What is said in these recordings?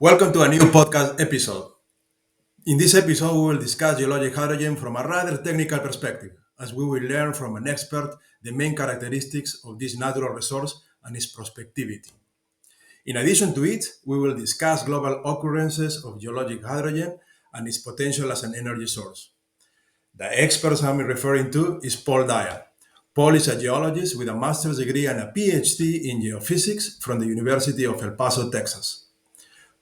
Welcome to a new podcast episode. In this episode, we will discuss geologic hydrogen from a rather technical perspective, as we will learn from an expert the main characteristics of this natural resource and its prospectivity. In addition to it, we will discuss global occurrences of geologic hydrogen and its potential as an energy source. The expert I'm referring to is Paul Dyer. Paul is a geologist with a master's degree and a PhD in geophysics from the University of El Paso, Texas.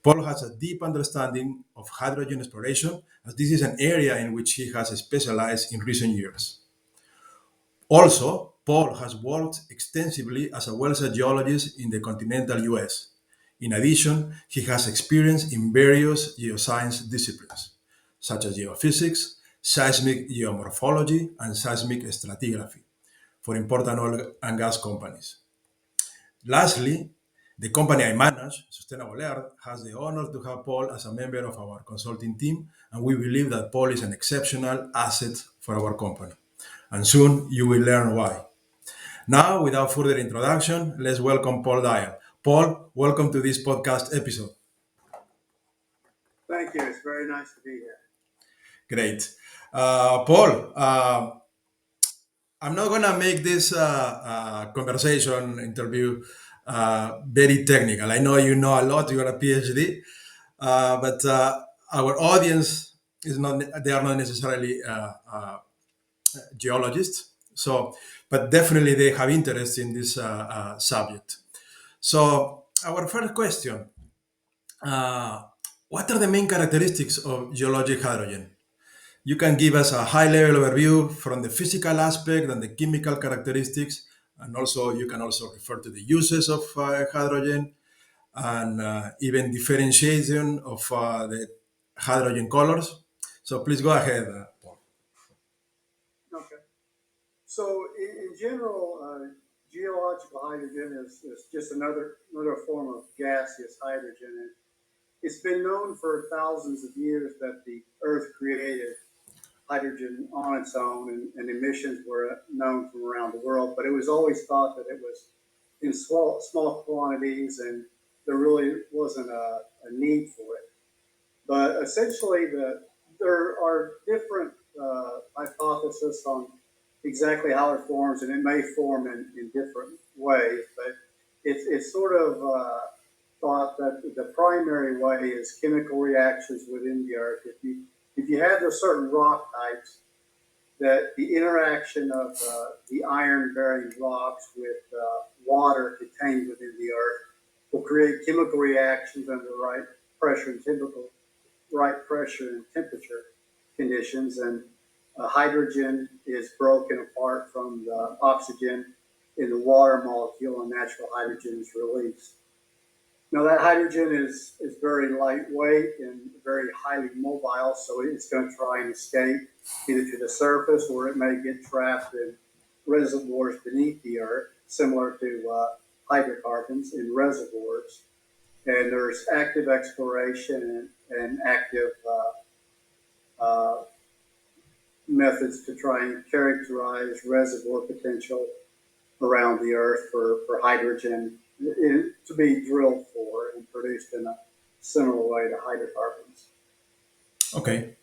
Paul has a deep understanding of hydrogen exploration, as this is an area in which he has specialized in recent years. Also, Paul has worked extensively as a Wellsite Geologist in the continental US. In addition, he has experience in various geoscience disciplines, such as geophysics, seismic geomorphology, and seismic stratigraphy for important oil and gas companies. Lastly, the company I manage, Sustainable Earth, has the honor to have Paul as a member of our consulting team, and we believe that Paul is an exceptional asset for our company. And soon you will learn why. Now, without further introduction, let's welcome Paul Dyer. Paul, welcome to this podcast episode. Thank you. It's very nice to be here. Great. Paul, I'm not going to make this conversation interview very technical. I know you know a lot, you're a PhD, but our audience is not, they are not necessarily geologists. So, but definitely they have interest in this subject. So, our first question, uh, what are the main characteristics of geologic hydrogen? You can give us a high level overview from the physical aspect and the chemical characteristics, and also you can also refer to the uses of hydrogen and even differentiation of the hydrogen colors. So please go ahead, Paul. Okay. So, in general, geological hydrogen is just another form of gaseous hydrogen. And it's been known for thousands of years that the Earth created hydrogen on its own, and emissions were known from around the world. But it was always thought that it was in small quantities, and there really wasn't a need for it. But essentially, there are different hypotheses on exactly how it forms, and it may form in different ways. But it's sort of thought that the primary way is chemical reactions within the Earth. If you have the certain rock types, that the interaction of the iron-bearing rocks with water contained within the Earth will create chemical reactions under the right pressure and temperature conditions, and hydrogen is broken apart from the oxygen in the water molecule, and natural hydrogen is released. Now, that hydrogen is very lightweight and very highly mobile, so it's going to try and escape either to the surface, or it may get trapped in reservoirs beneath the Earth, similar to hydrocarbons in reservoirs. And there's active exploration and active methods to try and characterize reservoir potential around the Earth for hydrogen to be drilled for and produced in a similar way to hydrocarbons. Okay.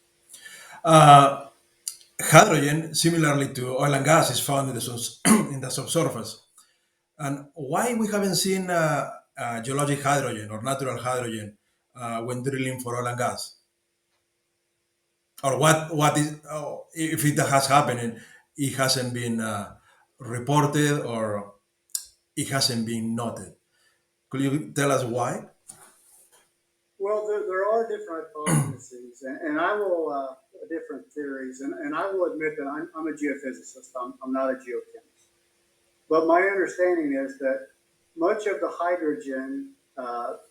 Uh, Hydrogen, similarly to oil and gas, is found in the, in the subsurface. And why we haven't seen geologic hydrogen or natural hydrogen when drilling for oil and gas? Or what is, oh, if it has happened and it hasn't been reported or it hasn't been noted? Could you tell us why? Well, there are different hypotheses, and I will different theories, and I will admit that I'm a geophysicist. I'm not a geochemist, but my understanding is that much of the hydrogen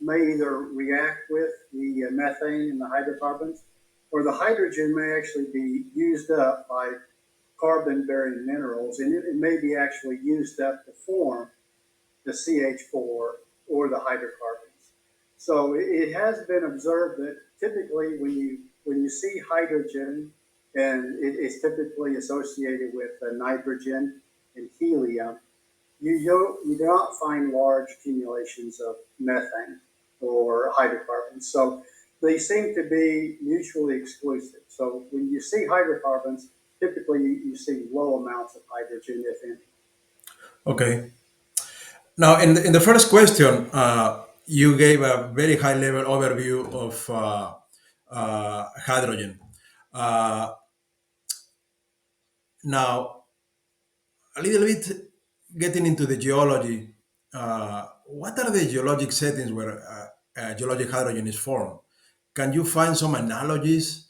may either react with the methane and the hydrocarbons, or the hydrogen may actually be used up by carbon-bearing minerals, and it may be actually used up to form the CH4 or the hydrocarbons. So it has been observed that typically when you see hydrogen, and it's typically associated with nitrogen and helium, you do not find large accumulations of methane. or hydrocarbons. So they seem to be mutually exclusive. So when you see hydrocarbons, typically you see low amounts of hydrogen, if any. Okay. Now, in the first question, you gave a very high level overview of hydrogen. Uh, Now, a little bit getting into the geology, what are the geologic settings where geologic hydrogen is formed? Can you find some analogies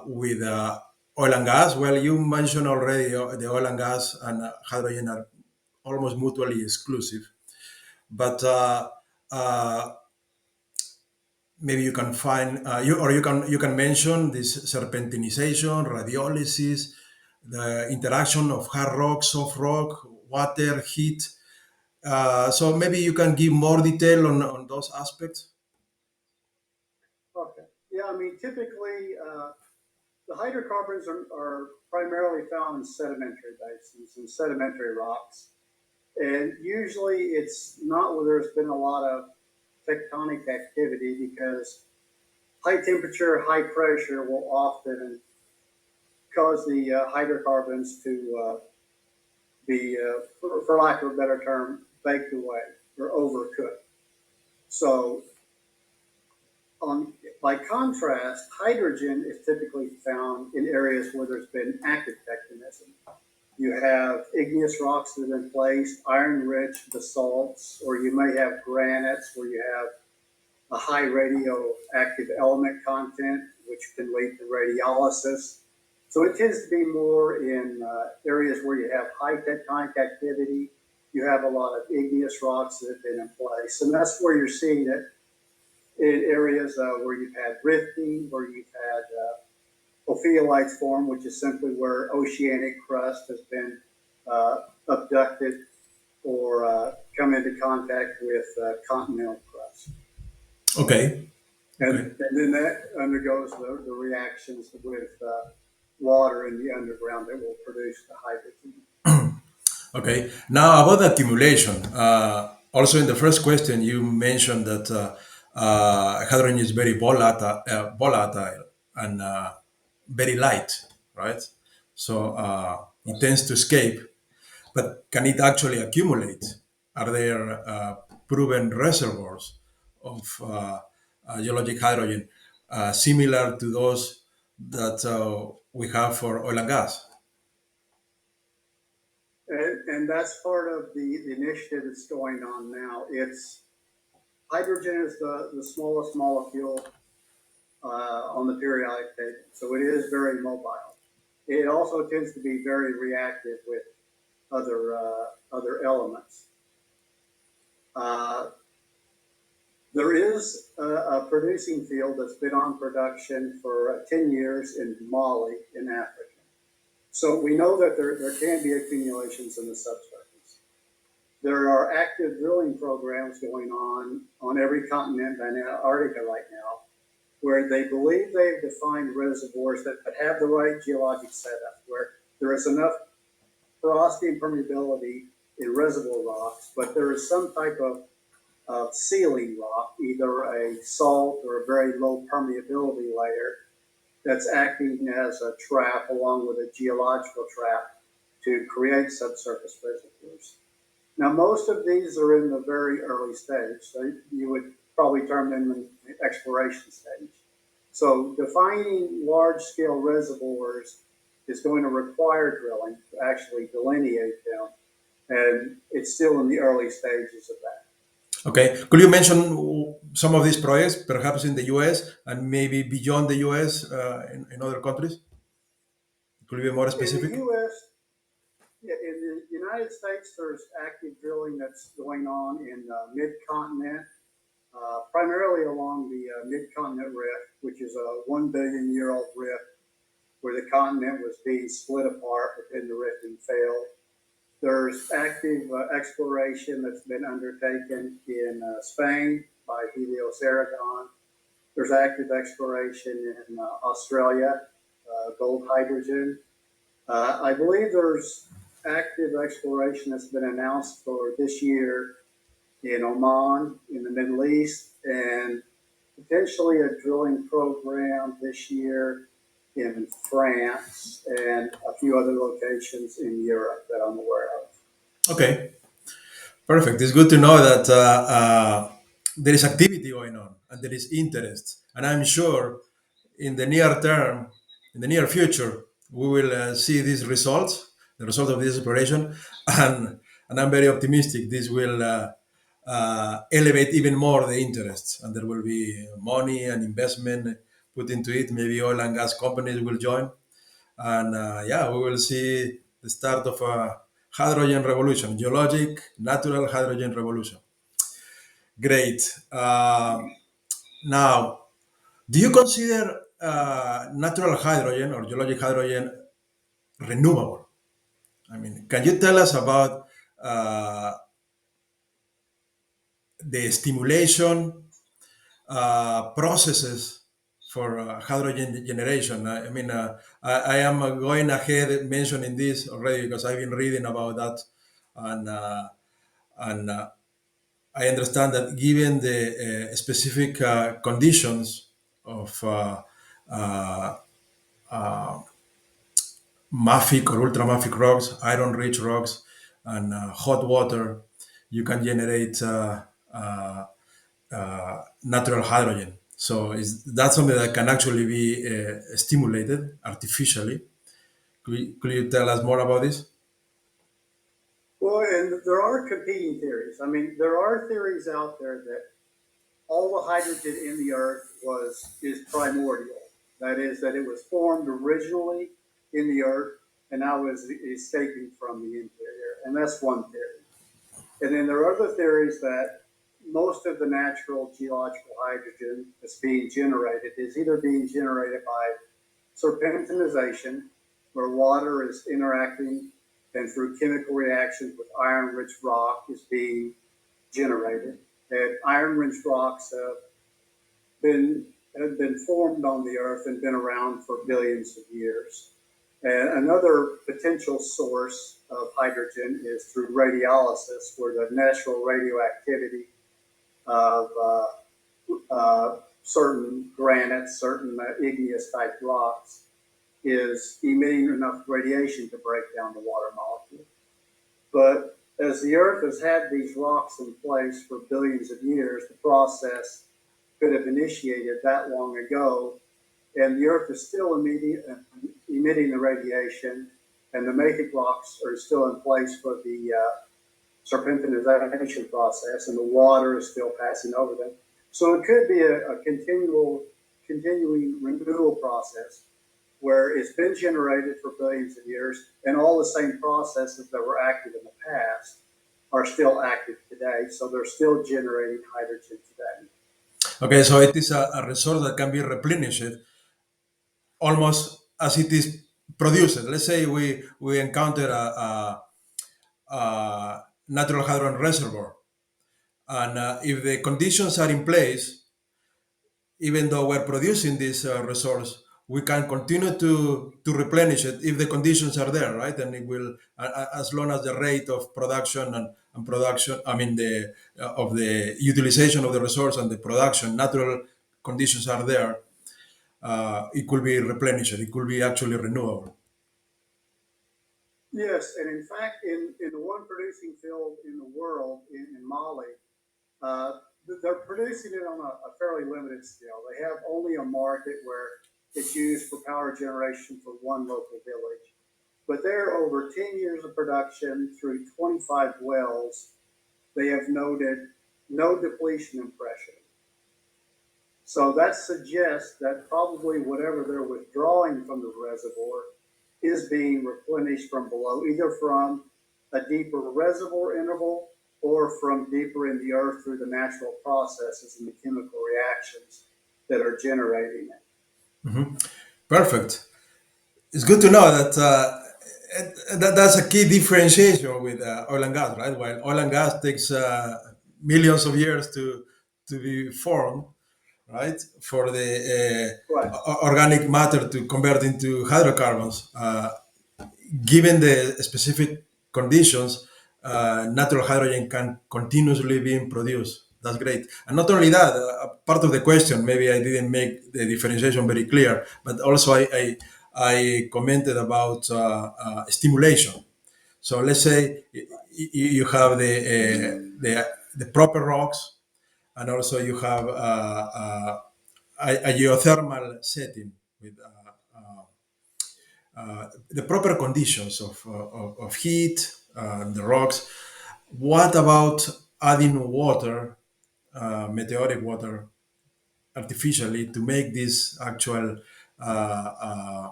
with oil and gas? Well, you mentioned already the oil and gas and hydrogen are almost mutually exclusive, but maybe you can find you can mention this serpentinization, radiolysis, the interaction of hard rock, soft rock, water, heat. So maybe you can give more detail on those aspects. Okay. Yeah, I mean, typically the hydrocarbons are primarily found in sedimentary basins and sedimentary rocks. And usually it's not where there's been a lot of tectonic activity because high temperature, high pressure will often cause the hydrocarbons to be, for lack of a better term, baked away or overcooked. So, on, by contrast, hydrogen is typically found in areas where there's been active tectonism. You have igneous rocks that have been placed, iron-rich basalts, or you may have granites where you have a high radioactive element content, which can lead to radiolysis. So it tends to be more in areas where you have high tectonic activity. You have a lot of igneous rocks that have been in place, and that's where you're seeing it in areas where you've had rifting, where you've had ophiolites form, which is simply where oceanic crust has been abducted or come into contact with continental crust. Okay. Okay. And then that undergoes the reactions with water in the underground that will produce the hydrogen. Okay. Now about the accumulation. Also, in the first question, you mentioned that hydrogen is very volatile and very light, right? So it tends to escape. But can it actually accumulate? Are there proven reservoirs of geologic hydrogen similar to those that we have for oil and gas? And that's part of the initiative that's going on now. It's hydrogen is the smallest molecule on the periodic table, so it is very mobile. It also tends to be very reactive with other elements. Uh, there is a producing field that's been on production for 10 years in Mali in Africa. So we know that there can be accumulations in the subsurface. There are active drilling programs going on every continent and Antarctica right now, where they believe they've defined reservoirs that have the right geologic setup, where there is enough porosity and permeability in reservoir rocks, but there is some type of sealing rock, either a salt or a very low permeability layer that's acting as a trap along with a geological trap to create subsurface reservoirs. Now, most of these are in the very early stage, so you would probably term them in the exploration stage. So defining large-scale reservoirs is going to require drilling to actually delineate them, and it's still in the early stages of that. Okay. Could you mention some of these projects, perhaps in the US and maybe beyond the US in other countries? Could you be more In the specific? U.S., yeah, in the United States, there's active drilling that's going on in the mid-continent, primarily along the mid-continent rift, which is a 1 billion year old rift where the continent was being split apart within the rifting failed. There's active exploration that's been undertaken in Spain by Helios Aragon. There's active exploration in Australia, gold hydrogen. I believe there's active exploration that's been announced for this year in Oman, in the Middle East, and potentially a drilling program this year in France and a few other locations in Europe that I'm aware of. Okay, perfect. It's good to know that there is activity going on and there is interest. And I'm sure in the near term, in the near future, we will see these results, the result of this exploration, and I'm very optimistic this will elevate even more the interest, and there will be money and investment put into it. Maybe oil and gas companies will join, and yeah, we will see the start of a hydrogen revolution, geologic, natural hydrogen revolution. Great. Now, do you consider natural hydrogen or geologic hydrogen renewable? I mean, can you tell us about uh, the stimulation processes for hydrogen generation? I mean, I am going ahead mentioning this already because I've been reading about that, and and I understand that given the specific conditions of uh, mafic or ultramafic rocks, iron-rich rocks, and hot water, you can generate natural hydrogen. So is that something that can actually be stimulated artificially? Could you tell us more about this? Well, and there are competing theories. I mean, there are theories out there that all the hydrogen in the earth is primordial. That is, that it was formed originally in the earth and now is escaping from the interior. And that's one theory. And then there are other theories that most of the natural geological hydrogen that's being generated is either being generated by serpentinization, where water is interacting and through chemical reactions with iron-rich rock is being generated. And iron-rich rocks have been formed on the earth and been around for billions of years. And another potential source of hydrogen is through radiolysis, where the natural radioactivity of certain granites, certain igneous type rocks, is emitting enough radiation to break down the water molecule. But as the Earth has had these rocks in place for billions of years, the process could have initiated that long ago, and the Earth is still emitting the radiation, and the mafic rocks are still in place for the serpentinization process, and the water is still passing over them. So it could be a continuing renewal process where it's been generated for billions of years, and all the same processes that were active in the past are still active today. So they're still generating hydrogen today. Okay, so it is a resource that can be replenished almost as it is produced. Let's say we encounter a natural hydrogen reservoir, and if the conditions are in place, even though we're producing this resource, we can continue to replenish it if the conditions are there, right? And it will, as long as the rate of production and production, I mean the of the utilization of the resource and the production, natural conditions are there. It could be replenished. It could be actually renewable. Yes, and in fact, in the one producing field in the world, in Mali, uh, they're producing it on a fairly limited scale. They have only a market where it's used for power generation for one local village. But there, over 10 years of production through 25 wells, they have noted no depletion impression. So that suggests that probably whatever they're withdrawing from the reservoir is being replenished from below, either from a deeper reservoir interval or from deeper in the earth through the natural processes and the chemical reactions that are generating it. Mm-hmm. Perfect. It's good to know that, that's a key differentiation with oil and gas, right? While oil and gas takes millions of years to be formed, right? For the Right. organic matter to convert into hydrocarbons, given the specific conditions, natural hydrogen can continuously be produced. That's great. And not only that, part of the question, maybe I didn't make the differentiation very clear, but also I commented about stimulation. So let's say you have the proper rocks, and also you have a geothermal setting with the proper conditions of heat, the rocks. What about adding water, meteoric water, artificially to make this actual uh, uh,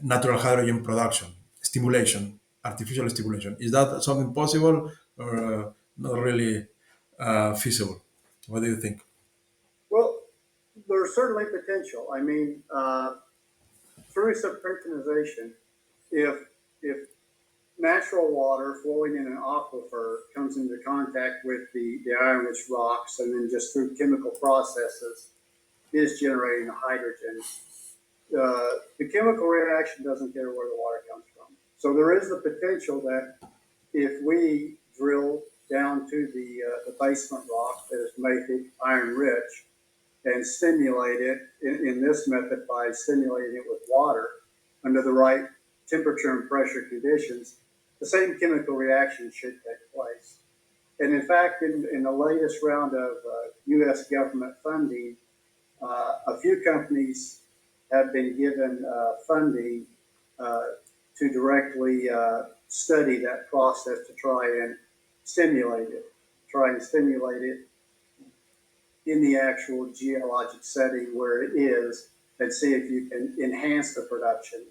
natural hydrogen production, stimulation, artificial stimulation? Is that something possible or not really feasible? What do you think? Well, there's certainly potential. I mean, through synchronization, if if natural water flowing in an aquifer comes into contact with the iron-rich rocks, and then just through chemical processes is generating hydrogen, the chemical reaction doesn't care where the water comes from. So there is the potential that if we drill down to the basement rock that is made iron rich and stimulate it in this method by stimulating it with water under the right temperature and pressure conditions, the same chemical reaction should take place. And in fact, in the latest round of U.S. government funding, a few companies have been given funding uh, to directly study that process to try and stimulate it in the actual geologic setting where it is, and see if you can enhance the production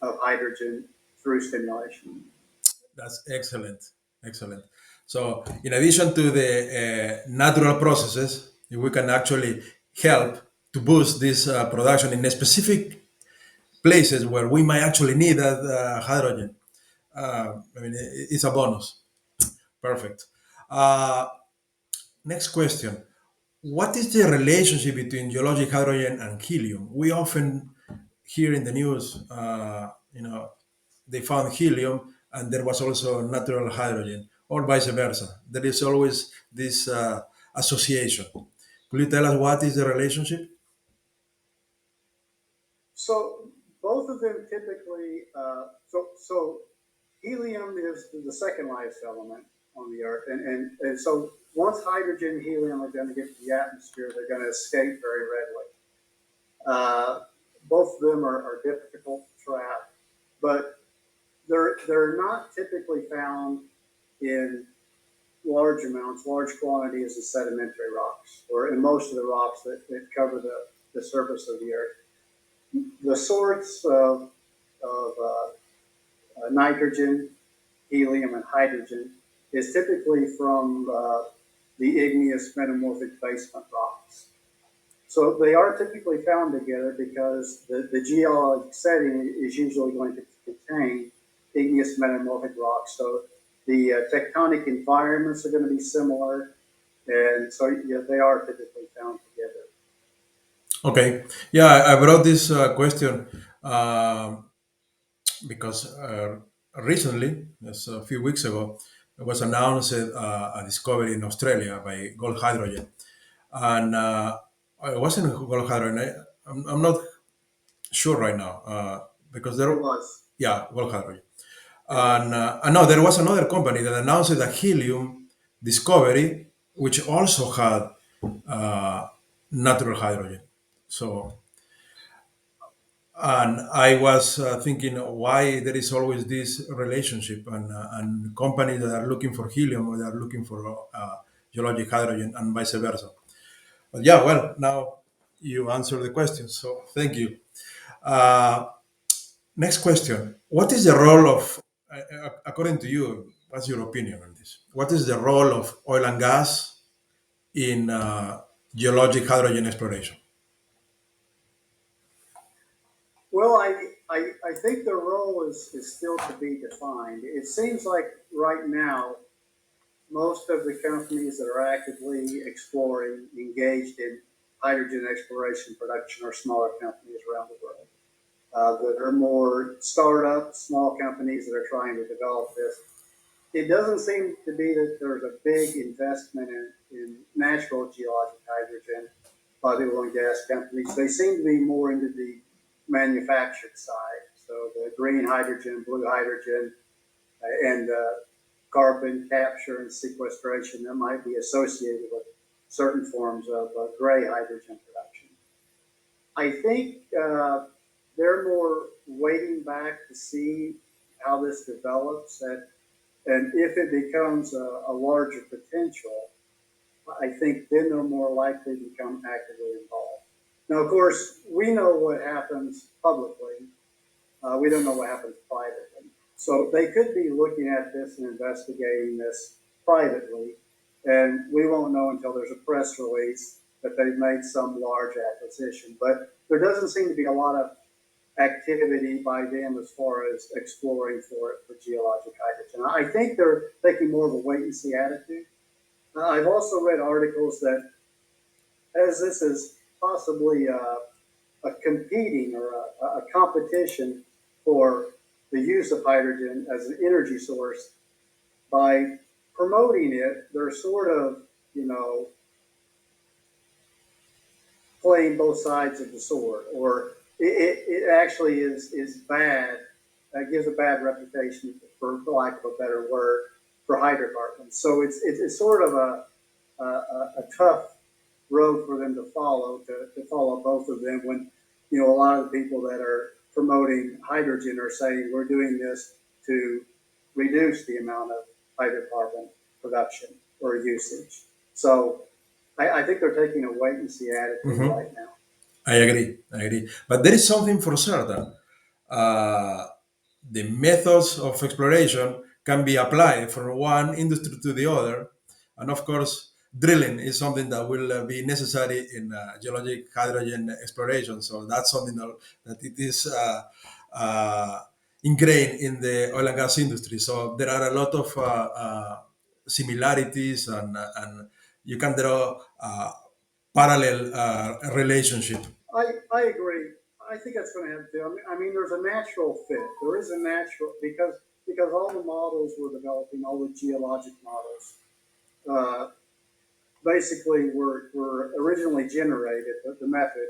of hydrogen through stimulation. That's excellent. Excellent. So, in addition to the natural processes, if we can actually help to boost this production in specific places where we might actually need that hydrogen, I mean, it's a bonus. Perfect. Uh, Next question. What is the relationship between geologic hydrogen and helium? We often hear in the news, they found helium and there was also natural hydrogen, or vice versa. There is always this association. Could you tell us what is the relationship? So both of them typically, so helium is the second lightest element on the Earth, and so once hydrogen and helium are going to get to the atmosphere, they're going to escape very readily. Uh, Both of them are difficult to trap, but they're not typically found in large amounts, large quantities of sedimentary rocks, or in most of the rocks that cover the surface of the Earth. The sorts of nitrogen, helium, and hydrogen is typically from the igneous metamorphic basement rocks. So they are typically found together because the geologic setting is usually going to contain igneous metamorphic rocks. So the tectonic environments are going to be similar, and so yeah, they are typically found together. Okay. Yeah, I brought this question because recently, just a few weeks ago, it was announced a discovery in Australia by gold hydrogen. And it wasn't gold hydrogen. I'm not sure right now because It there, was. yeah, gold hydrogen. It And was. no, there was another company that announced a helium discovery, which also had uh, natural hydrogen. So, and I was thinking why there is always this relationship, and companies that are looking for helium or they are looking for geologic hydrogen and vice versa. But yeah, well, now you answered the question, so thank you. Uh, Next question. What is the role of, according to you, what's your opinion on this? What is the role of oil and gas in geologic hydrogen exploration? Well, I think their role is still to be defined. It seems like right now, most of the companies that are actively exploring, engaged in hydrogen exploration production are smaller companies around the world. That are more startup, small companies that are trying to develop this. It doesn't seem to be that there's a big investment in natural geologic hydrogen by the oil and gas companies. They seem to be more into the manufactured side. So the green hydrogen, blue hydrogen, and carbon capture and sequestration that might be associated with certain forms of gray hydrogen production. I think they're more waiting back to see how this develops, and if it becomes a larger potential, I think then they're more likely to become actively involved. Now, of course, we know what happens publicly. We don't know what happens privately. So they could be looking at this and investigating this privately, and we won't know until there's a press release that they've made some large acquisition. But there doesn't seem to be a lot of activity by them as far as exploring for it for geologic hydrogen. I think they're taking more of a wait and see attitude. I've also read articles that as this is possibly a competing or a competition for the use of hydrogen as an energy source, by promoting it, they're sort of, you know, playing both sides of the sword, or it actually is bad. Gives a bad reputation, for lack of a better word, for hydrocarbons. So it's sort of a tough road for them to follow, to follow both of them, when a lot of the people that are promoting hydrogen are saying we're doing this to reduce the amount of hydrocarbon production or usage. So I think they're taking a wait and see attitude Mhm. right now. I agree. I agree. But there is something for certain. Uh, the methods of exploration can be applied from one industry to the other. And of course, drilling is something that will be necessary in geologic hydrogen exploration. So that's something that it is ingrained in the oil and gas industry. So there are a lot of similarities, and you can draw parallel relationship. I agree. I think that's going to have to. I mean, there's a natural fit. There is a natural, because all the models we're developing, all the geologic models, uh, basically were originally generated, the method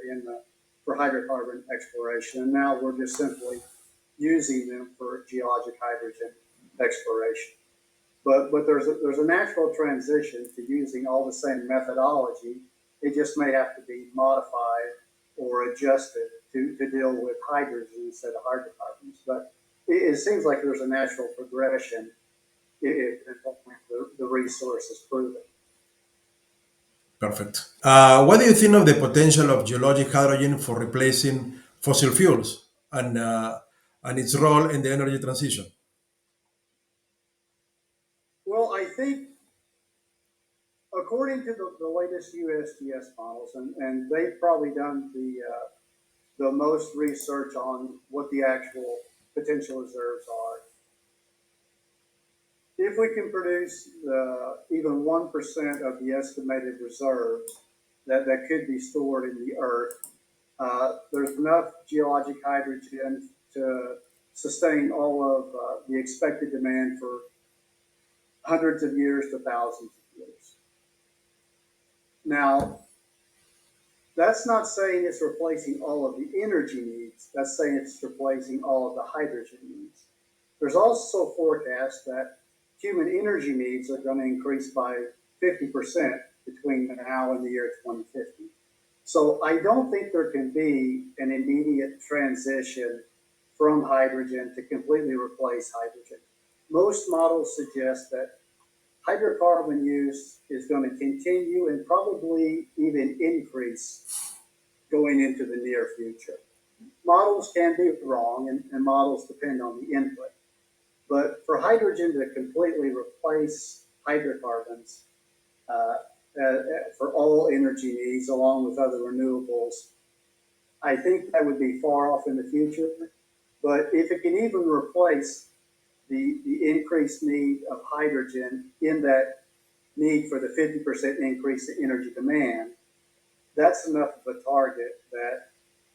for hydrocarbon exploration, and now we're just simply using them for geologic hydrogen exploration. But there's a natural transition to using all the same methodology. It just may have to be modified or adjusted to deal with hydrogen instead of hydrocarbons. But it seems like there's a natural progression if the resource is proven. Perfect. What do you think of the potential of geologic hydrogen for replacing fossil fuels, and its role in the energy transition? Well, I think according to the latest USGS models, and they've probably done the most research on what the actual potential reserves are. If we can produce even 1% of the estimated reserves that could be stored in the earth, there's enough geologic hydrogen to sustain all of the expected demand for hundreds of years to thousands of years. Now, that's not saying it's replacing all of the energy needs. That's saying it's replacing all of the hydrogen needs. There's also forecasts that human energy needs are going to increase by 50% between now and the year 2050. So I don't think there can be an immediate transition from hydrogen to completely replace hydrogen. Most models suggest that hydrocarbon use is going to continue and probably even increase going into the near future. Models can be wrong, and models depend on the input. But for hydrogen to completely replace hydrocarbons for all energy needs, along with other renewables, I think that would be far off in the future. But if it can even replace the increased need of hydrogen in that need for the 50% increase in energy demand, that's enough of a target that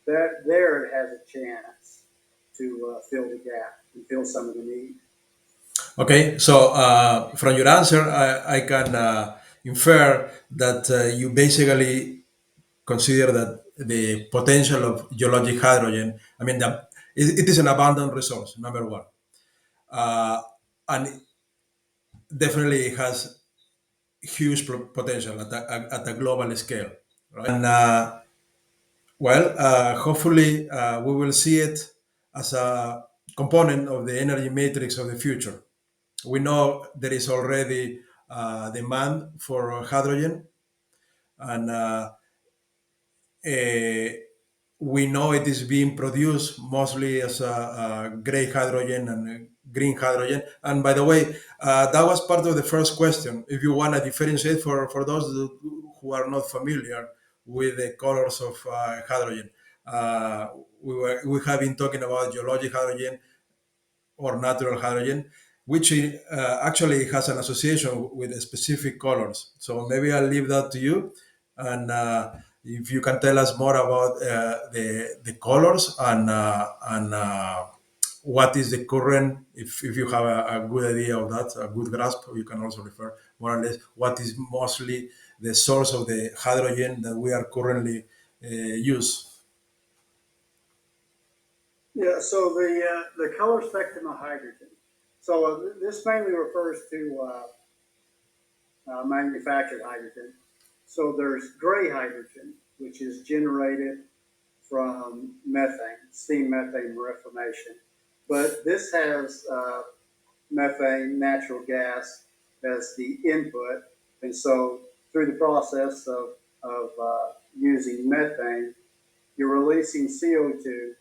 there it has a chance to fill the gap and fill some of the need. Okay, so from your answer, I can infer that you basically consider that the potential of geologic hydrogen, I mean, it is an abundant resource, number one. Uh, and definitely it has huge potential at a global scale, right? And hopefully we will see it as a component of the energy matrix of the future. We know there is already demand for hydrogen, and uh, we know it is being produced mostly as a gray hydrogen and green hydrogen. And by the way, that was part of the first question. If you want to differentiate for those who are not familiar with the colors of hydrogen, uh, we have been talking about geologic hydrogen or natural hydrogen, which actually has an association with specific colors. So maybe I'll leave that to you, and if you can tell us more about the colors and what is the current, if you have a good idea of that, a good grasp, you can also refer more or less what is mostly the source of the hydrogen that we are currently use. Yeah, so the color spectrum of hydrogen. So this mainly refers to manufactured hydrogen. So there's gray hydrogen, which is generated from methane, steam methane reformation. But this has methane, natural gas, as the input. And so through the process of using methane, you're releasing CO2,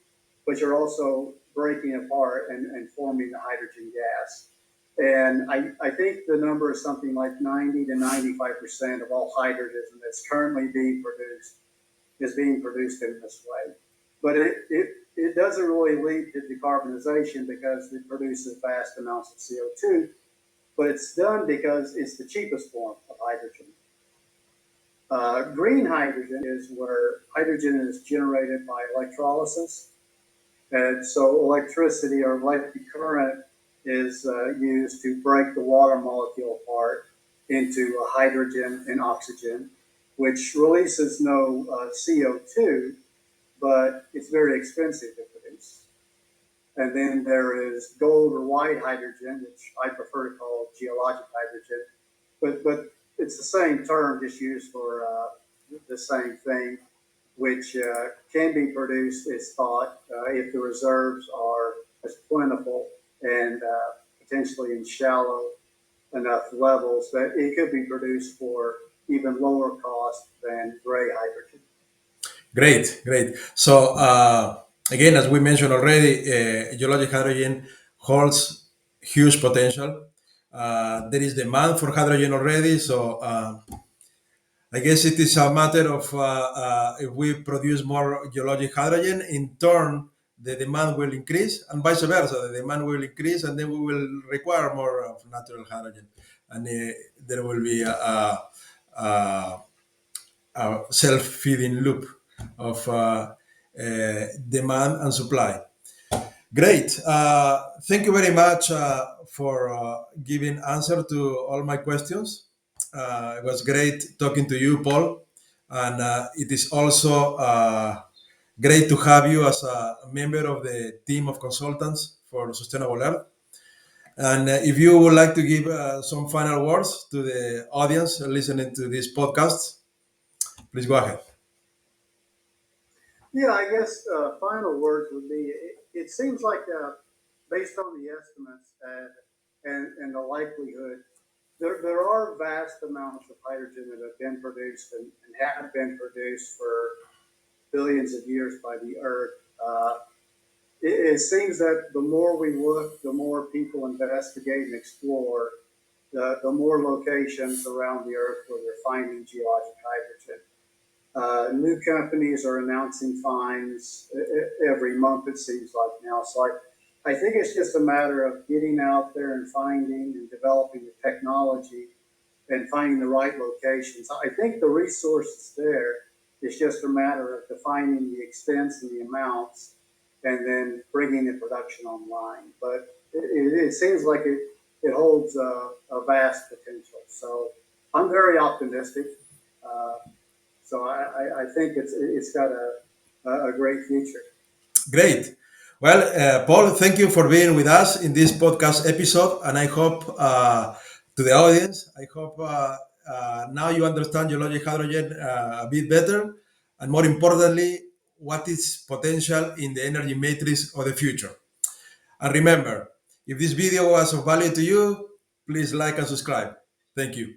but you're also breaking apart and forming the hydrogen gas. And I think the number is something like 90 to 95% of all hydrogen that's currently being produced is being produced in this way. But it doesn't really lead to decarbonization because it produces vast amounts of CO2, but it's done because it's the cheapest form of hydrogen. Green hydrogen is where hydrogen is generated by electrolysis. And so electricity or electric current is used to break the water molecule apart into hydrogen and oxygen, which releases no CO2, but it's very expensive to produce. And then there is gold or white hydrogen, which I prefer to call geologic hydrogen, but it's the same term, just used for the same thing, which can be produced, it's thought, if the reserves are as plentiful and potentially in shallow enough levels that it could be produced for even lower cost than gray hydrogen. Great, great. So again, as we mentioned already, geologic hydrogen holds huge potential. There is demand for hydrogen already, so I guess it is a matter of if we produce more geologic hydrogen, in turn, the demand will increase, and vice versa. The demand will increase, and then we will require more of natural hydrogen, and there will be a, a self-feeding loop of demand and supply. Great. Thank you very much for giving answer to all my questions. It was great talking to you, Paul. And it is also great to have you as a member of the team of consultants for Sustainable Earth. And if you would like to give some final words to the audience listening to this podcast, please go ahead. Yeah, I guess final words would be it seems like, based on the estimates and the likelihood, there are vast amounts of hydrogen that have been produced and have been produced for billions of years by the Earth. It seems that the more we look, the more people investigate and explore, the more locations around the Earth where they're finding geologic hydrogen. New companies are announcing finds every month, it seems like now. So I think it's just a matter of getting out there and finding and developing the technology and finding the right locations. I think the resource is there. It's just a matter of defining the extents and the amounts and then bringing the production online. But it seems like it holds a vast potential. So I'm very optimistic. Uh, so I think it's got a great future. Great. Well, Paul, thank you for being with us in this podcast episode. And I hope to the audience, I hope now you understand geologic hydrogen a bit better. And more importantly, what is potential in the energy matrix of the future. And remember, if this video was of value to you, please like and subscribe. Thank you.